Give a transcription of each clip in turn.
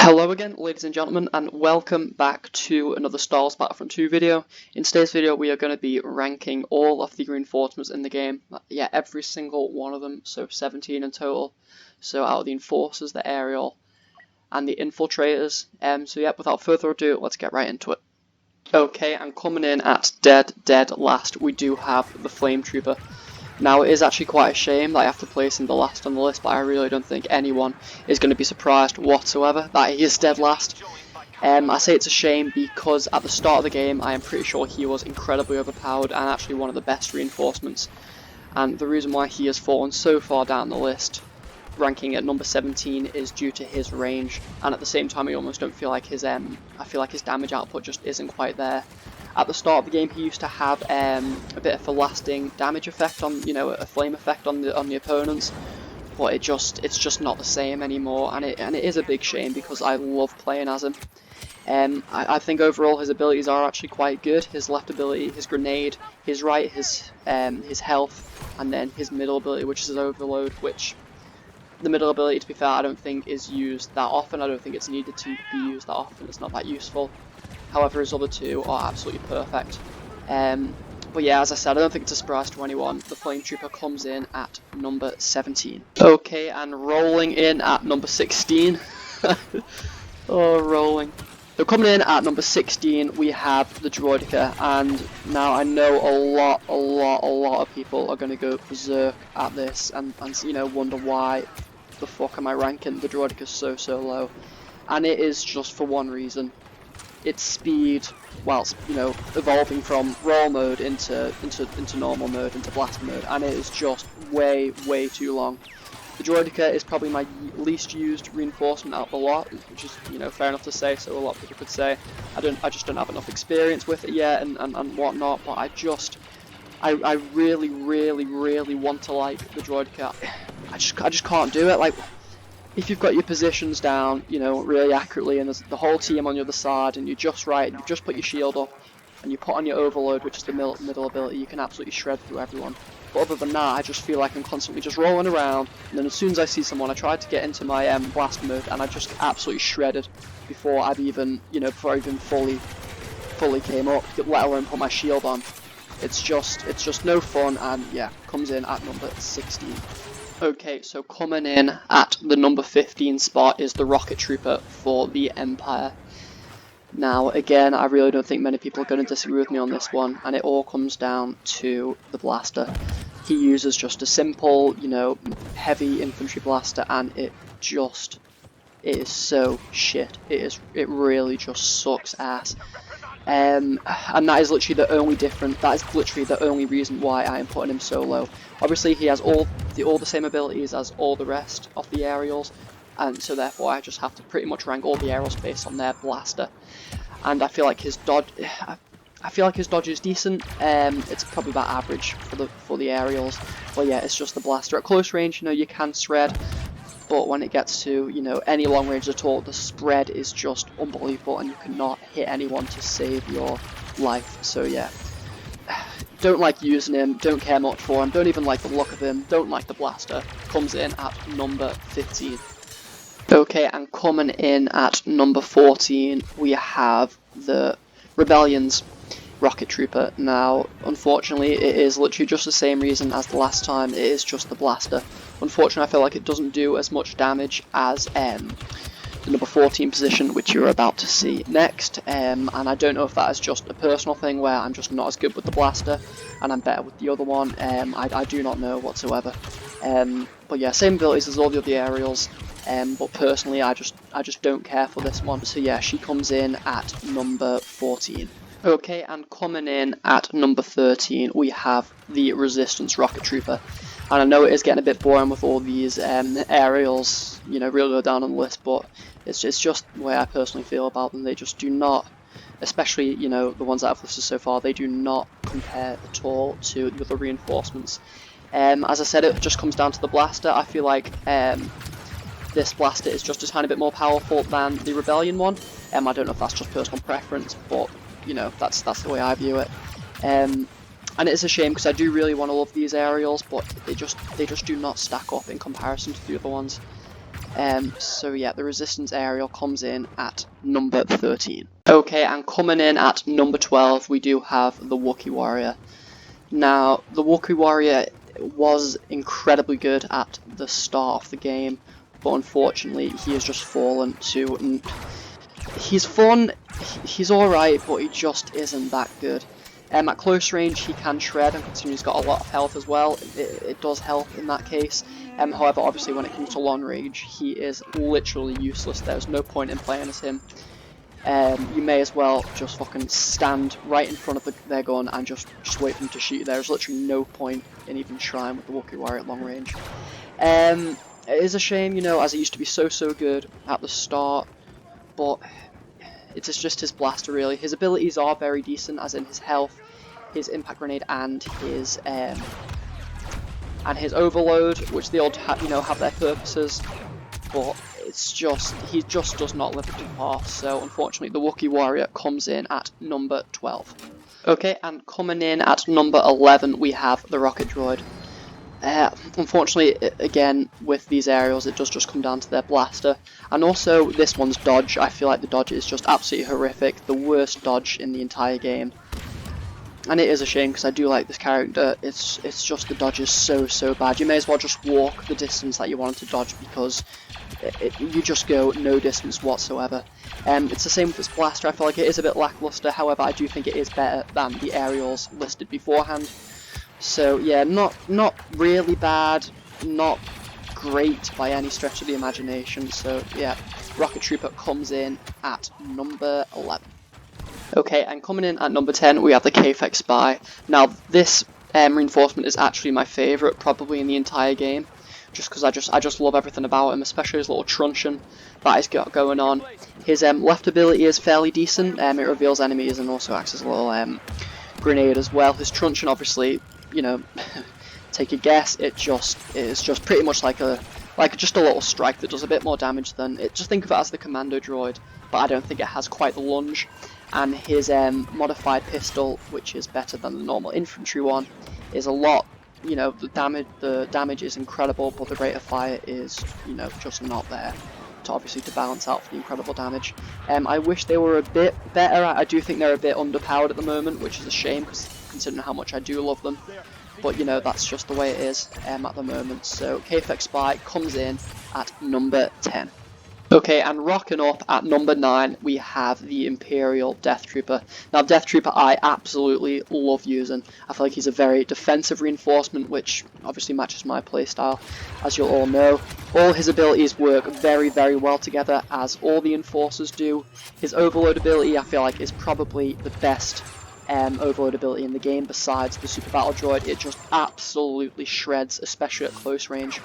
Hello again, ladies and gentlemen, and welcome back to another Star Wars Battlefront 2 video. In today's video we are going to be ranking all of the reinforcements in the game. Yeah, every single one of them, so 17 in total. So out of the Enforcers, the Aerial, and the Infiltrators. So yeah, without further ado, let's get right into it. Okay, and coming in at dead last, we do have the Flame Trooper. Now, it is actually quite a shame that I have to place him the last on the list, but I really don't think anyone is going to be surprised whatsoever that he is dead last. I say it's a shame because at the start of the game I am pretty sure he was incredibly overpowered and actually one of the best reinforcements. And the reason why he has fallen so far down the list, ranking at number 17, is due to his range. And at the same time I almost don't feel like his damage output just isn't quite there. At the start of the game, he used to have a bit of a lasting damage effect on, a flame effect on the opponents, but it's just not the same anymore, and it is a big shame because I love playing as him. I think overall his abilities are actually quite good. His left ability, his grenade, his right, his health, and then his middle ability, which is his overload. Which the middle ability, to be fair, I don't think is used that often. I don't think it's needed to be used that often. It's not that useful. However, his other two are absolutely perfect. But yeah, as I said, I don't think it's a surprise to anyone. The Flame Trooper comes in at number 17. Okay, and rolling in at number 16. Oh, rolling. So coming in at number 16, we have the Troika, and now I know a lot of people are going to go berserk at this and wonder why the fuck am I ranking the Troika so low. And it is just for one reason. Its speed, whilst evolving from roll mode into normal mode, into blast mode, and it is just way too long. The Troika is probably my least used reinforcement out of the lot, which is fair enough to say. So a lot of people could say I just don't have enough experience with it yet and whatnot. But I really want to like the Troika. I just can't do it. Like, if you've got your positions down, really accurately, and there's the whole team on the other side, and you're just right, and you just put your shield up, and you put on your overload, which is the middle ability, you can absolutely shred through everyone. But other than that, I just feel like I'm constantly just rolling around, and then as soon as I see someone, I try to get into my blast mode, and I just absolutely shredded before I've even, fully came up, let alone put my shield on. It's just no fun, and yeah, comes in at number 16. Okay, so coming in at the number 15 spot is the Rocket Trooper for the Empire. Now, again, I really don't think many people are going to disagree with me on this one, and it all comes down to the blaster. He uses just a simple, heavy infantry blaster, and it is so shit. It really just sucks ass. And that is literally the only reason why I am putting him so low. Obviously, he has all the same abilities as all the rest of the aerials, and so therefore I just have to pretty much rank all the aerials based on their blaster. And I feel like his dodge is decent. It's probably about average for the aerials, but yeah, it's just the blaster. At close range, you can shred. But when it gets to, any long range at all, the spread is just unbelievable, and you cannot hit anyone to save your life. So yeah, don't like using him, don't care much for him, don't even like the look of him, don't like the blaster. Comes in at number 15. Okay, and coming in at number 14, we have the Rebellion's Rocket Trooper. Now, unfortunately, it is literally just the same reason as the last time. It is just the blaster. Unfortunately, I feel like it doesn't do as much damage as the number 14 position, which you're about to see next. And I don't know if that is just a personal thing where I'm just not as good with the blaster and I'm better with the other one. I do not know whatsoever. But yeah, same abilities as all the other aerials. But personally, I just don't care for this one. So yeah, she comes in at number 14. Okay, and coming in at number 13, we have the Resistance Rocket Trooper. And I know it is getting a bit boring with all these aerials, really low down on the list, but it's just the way I personally feel about them. They just do not, especially, the ones that I've listed so far, they do not compare at all to the other reinforcements. As I said, it just comes down to the blaster. I feel like this blaster is just a tiny bit more powerful than the Rebellion one. I don't know if that's just personal preference, but that's the way I view it. And it's a shame because I do really want to love these aerials, but they just do not stack up in comparison to the other ones. So yeah, the resistance aerial comes in at number 13. Okay, and coming in at number 12, we do have the Walkie Warrior. Now, the Walkie Warrior was incredibly good at the start of the game, but unfortunately he has just fallen to... He's fun, he's alright, but he just isn't that good. At close range he can shred, and considering he's got a lot of health as well, it does help in that case. However, obviously when it comes to long range, he is literally useless. There's no point in playing as him. You may as well just fucking stand right in front of their gun and just wait for them to shoot. There's literally no point in even trying with the Walkie Warrior at long range. It is a shame, you know, as he used to be so good at the start, but it's just his blaster really. His abilities are very decent, as in his health, his impact grenade, and his overload, which they all have their purposes. But it's just, he just does not live up to par. So unfortunately, the Walkie Warrior comes in at number 12. Okay, and coming in at number 11, we have the Rocket Droid. Unfortunately, again, with these aerials, it does just come down to their blaster. And also, this one's dodge. I feel like the dodge is just absolutely horrific. The worst dodge in the entire game. And it is a shame, because I do like this character. It's just the dodge is so bad. You may as well just walk the distance that you want to dodge, because you just go no distance whatsoever. It's the same with its blaster. I feel like it is a bit lackluster. However, I do think it is better than the aerials listed beforehand. So yeah, not really bad, not great by any stretch of the imagination. So yeah, Rocket Trooper comes in at number 11. Okay, and coming in at number 10, we have the KFX Spy. Now this reinforcement is actually my favourite, probably in the entire game, just because I just love everything about him, especially his little truncheon that he's got going on. His left ability is fairly decent. It reveals enemies and also acts as a little grenade as well. His truncheon, obviously, you know, take a guess. It's just pretty much like just a little strike that does a bit more damage than it. Just think of it as the Commando Droid, but I don't think it has quite the lunge. And his modified pistol, which is better than the normal infantry one, is a lot. You know, the damage is incredible, but the rate of fire is, you know, just not there to balance out for the incredible damage. I wish they were a bit better. I do think they're a bit underpowered at the moment, which is a shame, considering how much I do love them. But you know, that's just the way it is at the moment. So KFX Spy comes in at number 10. Okay, and rocking up at number 9, we have the Imperial Death Trooper. Now, Death Trooper I absolutely love using. I feel like he's a very defensive reinforcement, which obviously matches my playstyle, as you'll all know. All his abilities work very well together, as all the Enforcers do. His overload ability, I feel like, is probably the best overload ability in the game, besides the Super Battle Droid. It just absolutely shreds, especially at close range.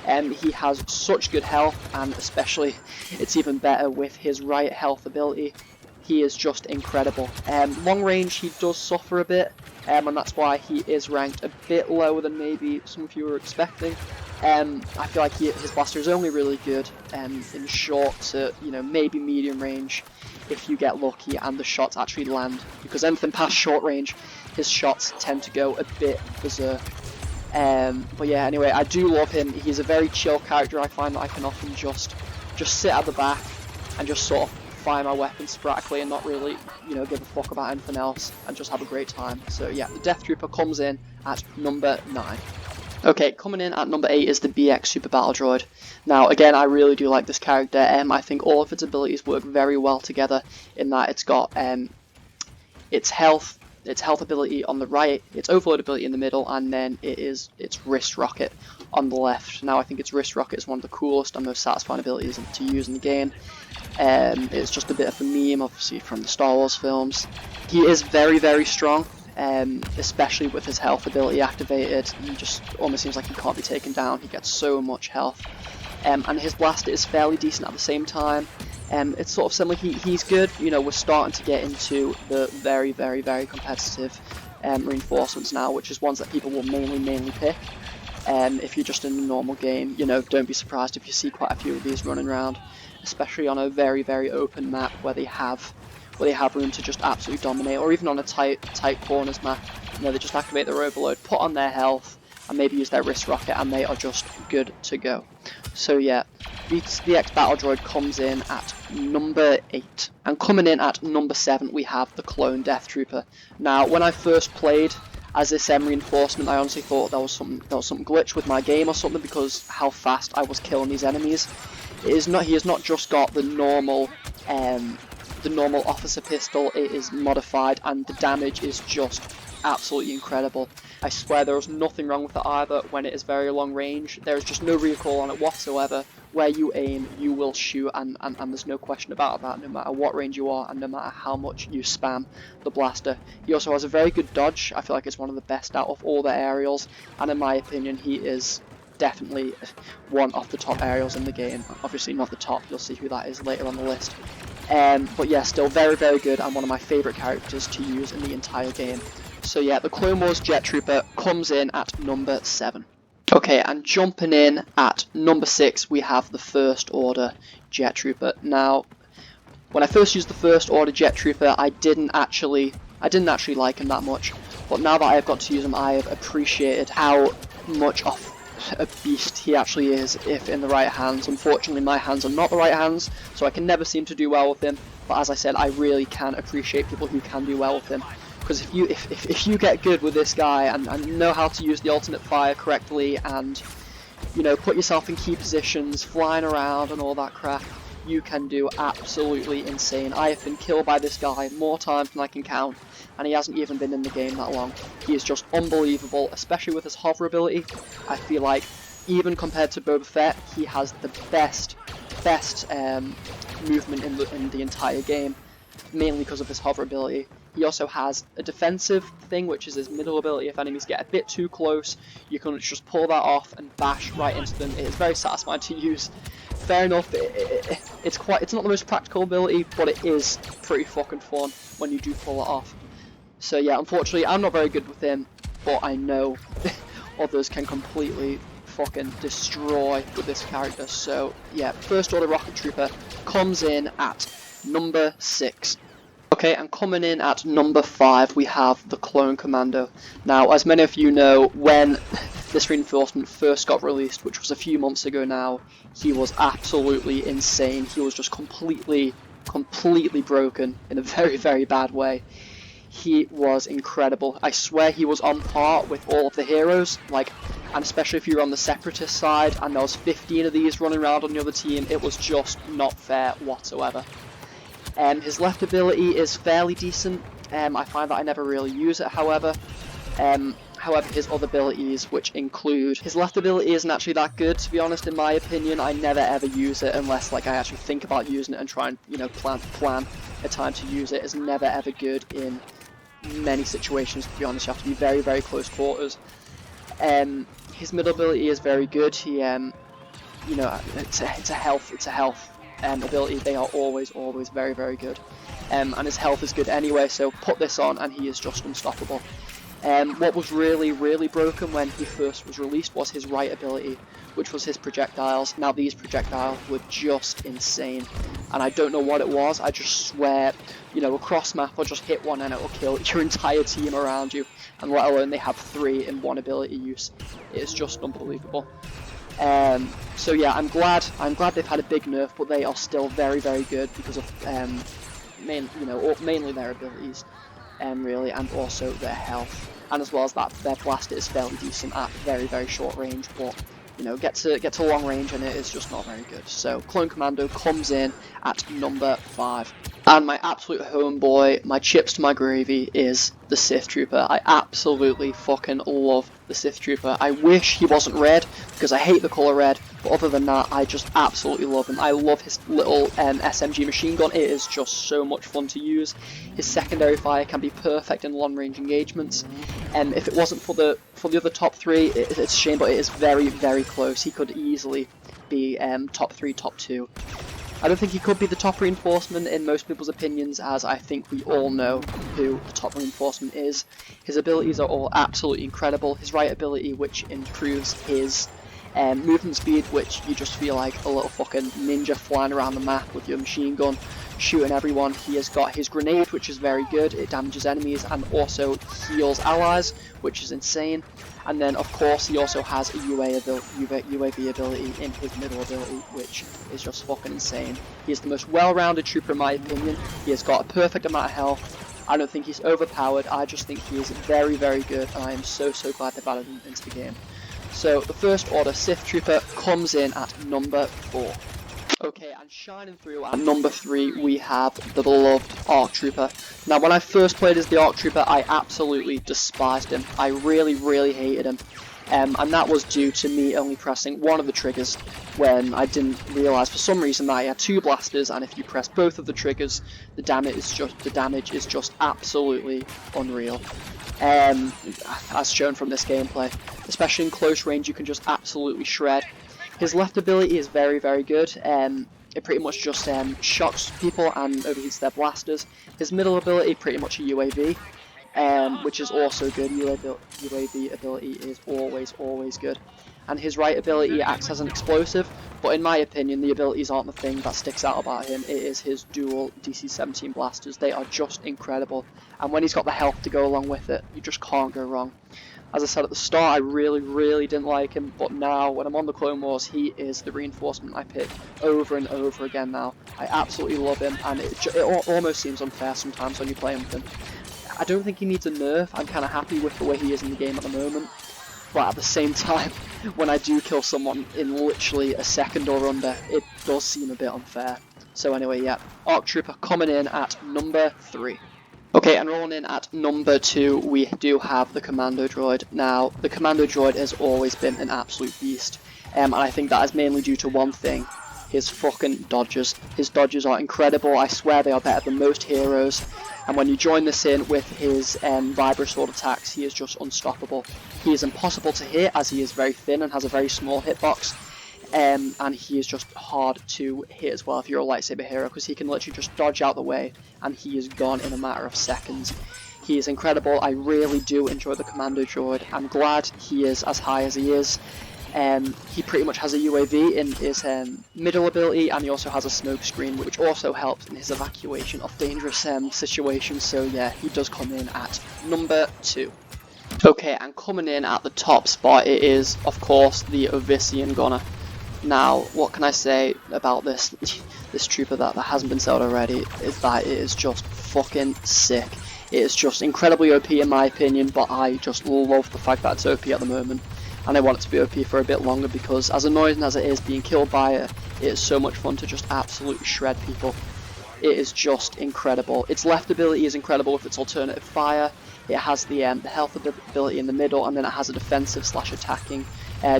He has such good health, and especially it's even better with his right health ability. He is just incredible. Long range he does suffer a bit, and that's why he is ranked a bit lower than maybe some of you were expecting. I feel like his blaster is only really good in short to, you know, maybe medium range if you get lucky and the shots actually land, because anything past short range, his shots tend to go a bit berserk. But yeah, anyway, I do love him. He's a very chill character. I find that I can often just sit at the back and just sort of fire my weapons sporadically and not really, you know, give a fuck about anything else and just have a great time. So yeah, the Death Trooper comes in at number 9. Okay, coming in at number 8 is the BX Super Battle Droid. Now, again, I really do like this character. I think all of its abilities work very well together, in that it's got its health ability on the right, its overload ability in the middle, and then its wrist rocket on the left. Now, I think its wrist rocket is one of the coolest and most satisfying abilities to use in the game. It's just a bit of a meme, obviously, from the Star Wars films. He is very strong. Especially with his health ability activated, he just almost seems like he can't be taken down. He gets so much health, and his blaster is fairly decent at the same time. It's sort of similar. He's good. You know, we're starting to get into the very competitive reinforcements now, which is ones that people will mainly pick. If you're just in a normal game, you know, don't be surprised if you see quite a few of these running around, especially on a very open map where they have room to just absolutely dominate, or even on a tight corners map. You know, they just activate their overload, put on their health, and maybe use their wrist rocket, and they are just good to go. So yeah, VX Battle Droid comes in at number 8. And coming in at number 7, we have the Clone Death Trooper. Now, when I first played as this reinforcement, I honestly thought there was some glitch with my game or something, because how fast I was killing these enemies. He has not just got the normal officer pistol, it is modified, and the damage is just absolutely incredible. I swear there is nothing wrong with it either when it is very long range. There is just no recoil on it whatsoever. Where you aim, you will shoot, and there's no question about that, no matter what range you are and no matter how much you spam the blaster. He also has a very good dodge. I feel like it's one of the best out of all the aerials, and in my opinion he is definitely one of the top aerials in the game. Obviously not the top, you'll see who that is later on the list. But yeah, still very, very good, and one of my favourite characters to use in the entire game. So yeah, the Clone Wars Jet Trooper comes in at number 7. Okay, and jumping in at number 6, we have the First Order Jet Trooper. Now, when I first used the First Order Jet Trooper, I didn't actually like him that much. But now that I have got to use him, I have appreciated how much of a beast he actually is if in the right hands. Unfortunately, my hands are not the right hands, so I can never seem to do well with him. But as I said, I really can appreciate people who can do well with him. Because if you get good with this guy and know how to use the alternate fire correctly, and you know, put yourself in key positions, flying around and all that crap, you can do absolutely insane. I have been killed by this guy more times than I can count, and he hasn't even been in the game that long. He is just unbelievable, especially with his hover ability. I feel like even compared to Boba Fett, he has the best movement in the entire game, mainly because of his hover ability. He also has a defensive thing, which is his middle ability. If enemies get a bit too close, you can just pull that off and bash right into them. It is very satisfying to use. Fair enough, it's not the most practical ability, but it is pretty fucking fun when you do pull it off. So yeah, unfortunately, I'm not very good with him, but I know others can completely fucking destroy with this character. So yeah, First Order Rocket Trooper comes in at number 6. Okay, and coming in at number 5, we have the Clone Commando. Now, as many of you know, when this reinforcement first got released, which was a few months ago now, he was absolutely insane. He was just completely broken in a very, very bad way. He was incredible. I swear he was on par with all of the heroes, and especially if you were on the Separatist side, and there was 15 of these running around on the other team, it was just not fair whatsoever. His left ability is fairly decent. I find that I never really use it, however. However, his other abilities, which include... His left ability isn't actually that good, to be honest, in my opinion. I never ever use it unless I actually think about using it and try and, you know, plan a time to use it. It's never ever good in many situations, to be honest. You have to be very, very close quarters. His middle ability is very good. He, you know, it's a health ability. They are always very, very good, and his health is good anyway, so put this on and he is just unstoppable. What was really broken when he first was released was his right ability, which was his projectiles. Now these projectiles were just insane, and I don't know what it was. I just swear, you know, across map I'll just hit one and it will kill your entire team around you, and let alone they have 3 in one ability use. It is just unbelievable. So yeah, I'm glad they've had a big nerf, but they are still very, very good because of mainly their abilities, really, and also their health, and as well as that, their blaster is fairly decent at very, very short range, but you know, get to long range and it is just not very good. So Clone Commando comes in at number 5. And my absolute homeboy, my chips to my gravy, is the SIF Trooper. I absolutely fucking love the SIF Trooper. I wish he wasn't red, because I hate the colour red, but other than that, I just absolutely love him. I love his little SMG machine gun. It is just so much fun to use. His secondary fire can be perfect in long range engagements. If it wasn't for the other top 3, it's a shame, but it is very, very close. He could easily be top 3, top 2. I don't think he could be the top reinforcement in most people's opinions, as I think we all know who the top reinforcement is. His abilities are all absolutely incredible. His right ability, which improves his movement speed, which you just feel like a little fucking ninja flying around the map with your machine gun, shooting everyone. He has got his grenade, which is very good. It damages enemies and also heals allies, which is insane. And then, of course, he also has a UAV ability in his middle ability, which is just fucking insane. He is the most well-rounded trooper in my opinion. He has got a perfect amount of health. I don't think he's overpowered. I just think he is very, very good, and I am so glad they've added him into the game. So, the first order SIF Trooper comes in at number 4. Okay, and shining through at number 3, we have the beloved ARC Trooper. Now, when I first played as the ARC Trooper, I absolutely despised him. I really hated him. And that was due to me only pressing one of the triggers when I didn't realise for some reason that I had 2 blasters, and if you press both of the triggers, the damage is just absolutely unreal. As shown from this gameplay, especially in close range, you can just absolutely shred. His left ability is very good. It pretty much just shocks people and overheats their blasters. His middle ability, pretty much a UAV, which is also good. UAV ability is always good. And his right ability acts as an explosive, but in my opinion, the abilities aren't the thing that sticks out about him. It is his dual DC-17 blasters. They are just incredible, and when he's got the health to go along with it, you just can't go wrong. As I said at the start, I really didn't like him, but now, when I'm on the Clone Wars, he is the reinforcement I pick over and over again now. I absolutely love him, and it almost seems unfair sometimes when you play with him. I don't think he needs a nerf. I'm kind of happy with the way he is in the game at the moment, but at the same time, when I do kill someone in literally a second or under, it does seem a bit unfair. So anyway, yeah, ARC Trooper coming in at number 3. Okay, and rolling in at number 2, we do have the Commando Droid. Now, the Commando Droid has always been an absolute beast, and I think that is mainly due to one thing: his fucking dodges. His dodges are incredible. I swear they are better than most heroes. And when you join this in with his Vibro Sword attacks, he is just unstoppable. He is impossible to hit as he is very thin and has a very small hitbox. And he is just hard to hit as well if you're a lightsaber hero, because he can literally just dodge out the way and he is gone in a matter of seconds. He is incredible. I really do enjoy the Commando Droid. I'm glad he is as high as he is. He pretty much has a UAV in his middle ability, and he also has a smoke screen, which also helps in his evacuation of dangerous situations. So yeah, he does come in at number 2. Okay, and coming in at the top spot, it is, of course, the Ovisian Gunner. Now, what can I say about this trooper that hasn't been said already, is that it is just fucking sick. It is just incredibly OP in my opinion, but I just love the fact that it's OP at the moment. And I want it to be OP for a bit longer, because as annoying as it is being killed by it, it is so much fun to just absolutely shred people. It is just incredible. Its left ability is incredible with its alternative fire. It has the health ability in the middle, and then it has a defensive / attacking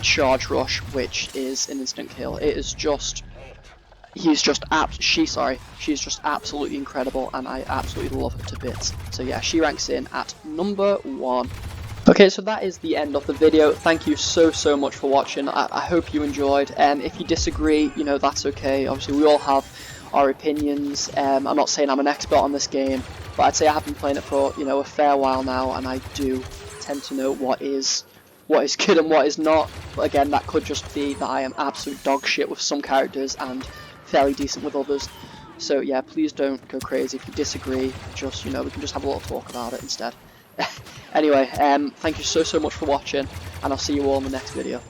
charge rush, which is an instant kill. It is just, she's just absolutely incredible, and I absolutely love her to bits. So yeah, she ranks in at number 1. Okay, so that is the end of the video. Thank you so much for watching. I hope you enjoyed. If you disagree, you know, that's okay. Obviously, we all have our opinions. I'm not saying I'm an expert on this game, but I'd say I have been playing it for, you know, a fair while now, and I do tend to know what is good and what is not. But again, that could just be that I am absolute dog shit with some characters and fairly decent with others. So yeah, please don't go crazy. If you disagree, just, you know, we can just have a little talk about it instead. Anyway, thank you so much for watching, and I'll see you all in the next video.